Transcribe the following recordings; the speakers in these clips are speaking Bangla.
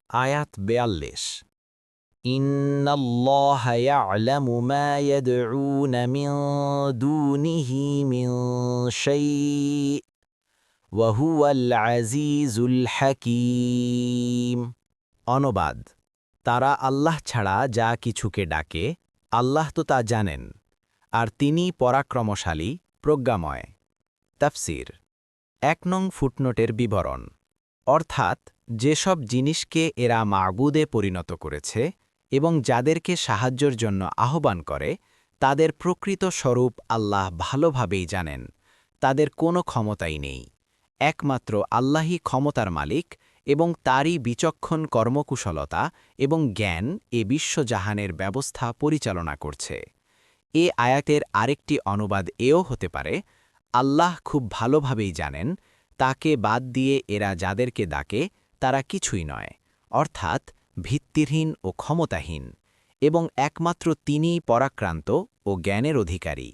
আয়াত ৪২ ইন্নাল্লাহা ইয়া'লামু মা ইয়াদউনা মিন দুনিহি মিন শাই' ওয়া হুয়াল আজিজুল হাকীম। অনুবাদ: তারা আল্লাহ ছাড়া যা কিছুকে ডাকে, আল্লাহ তো তা জানেন, আর তিনি পরাক্রমশালী, প্রজ্ঞাময়। তাফসীর: ১ নং ফুটনোটের বিবরণ, অর্থাৎ যেসব জিনিসকে এরা মাবুদে পরিণত করেছে এবং যাদেরকে সাহায্যের জন্য আহ্বান করে, তাদের প্রকৃত স্বরূপ আল্লাহ ভালোভাবেই জানেন। তাদের কোনো ক্ষমতাই নেই। একমাত্র আল্লাহই ক্ষমতার মালিক এবং তারই বিচক্ষণ কর্মকুশলতা এবং জ্ঞান এ বিশ্বজাহানের ব্যবস্থা পরিচালনা করছে। এ আয়াতের আরেকটি অনুবাদ এও হতে পারে, আল্লাহ খুব ভালোভাবেই জানেন, তাকে বাদ দিয়ে এরা যাদেরকে ডাকে তারা কিছুই নয়, অর্থাৎ ভিত্তিহীন ও ক্ষমতাহীন, এবং একমাত্র তিনিই পরাক্রান্ত ও জ্ঞানের অধিকারী।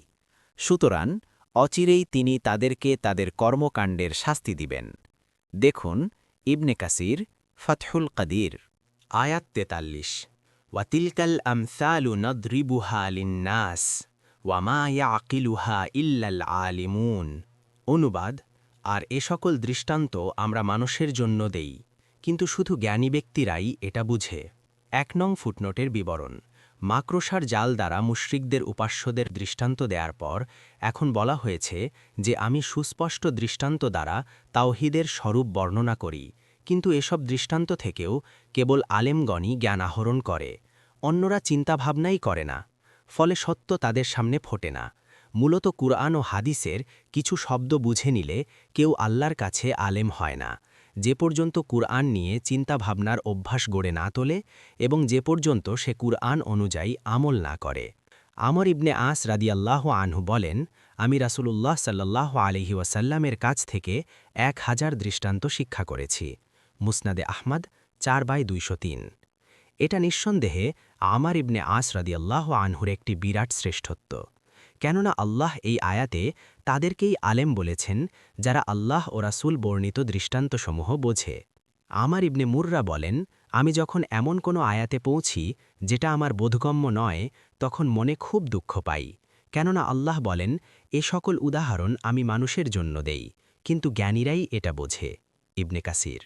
সুতরাং অচিরেই তিনি তাদেরকে তাদের কর্মকাণ্ডের শাস্তি দিবেন। দেখুন ইবনে কাসির, ফাতহুল কাদির। আয়াত ৪৩ ওয়াতিলকাল আমসালু নদরিবুহা লিন্নাস ওয়া মা ইয়াকিলুহা ইল্লাল আলিমুন। অনুবাদ: আর এ সকল দৃষ্টান্ত আমরা মানুষের জন্য দেই, কিন্তু শুধু জ্ঞানী ব্যক্তিরাই এটা বুঝে। ১ নং ফুটনোটের বিবরণ, মাকড়সার জাল দ্বারা মুশরিকদের উপাস্যদের দৃষ্টান্ত দেওয়ার পর এখন বলা হয়েছে যে আমি সুস্পষ্ট দৃষ্টান্ত দ্বারা তাওহীদের স্বরূপ বর্ণনা করি, কিন্তু এসব দৃষ্টান্ত থেকেও কেবল আলেমগণই জ্ঞান আহরণ করে, অন্যরা চিন্তাভাবনাই করে না। ফলে সত্য তাদের সামনে ফোটে না। মূলত কুরআন ও হাদিসের কিছু শব্দ বুঝে নিলে কেউ আল্লাহর কাছে আলেম হয় না, যে পর্যন্ত কুরআন নিয়ে চিন্তাভাবনার অভ্যাস গড়ে না তোলে এবং যে পর্যন্ত সে কুরআন অনুযায়ী আমল না করে। আমর ইবনে আস রাদিয়াল্লাহু আনহু বলেন, আমি রাসূলুল্লাহ সাল্লাল্লাহু আলাইহি ওয়াসাল্লামের কাছ থেকে ১০০০ দৃষ্টান্ত শিক্ষা করেছি। মুসনাদে আহমদ ৪/২০৩। এটা নিঃসন্দেহে আমর ইবনে আস রাদিয়াল্লাহু আনহুর একটি বিরাট শ্রেষ্ঠত্ব। কেননা আল্লাহ এই আয়াতে তাদেরকেই আলেম বলেছেন যারা আল্লাহ ও রাসূল বর্ণিত দৃষ্টান্তসমূহ বোঝে। আমর ইবনে মুররা বলেন, আমি যখন এমন কোনো আয়াতে পৌঁছি যেটা আমার বোধগম্য নয়, তখন মনে খুব দুঃখ পাই। কেননা আল্লাহ বলেন, এ সকল উদাহরণ আমি মানুষের জন্য দেই, কিন্তু জ্ঞানীরাই এটা বোঝে। ইবনে কাসির।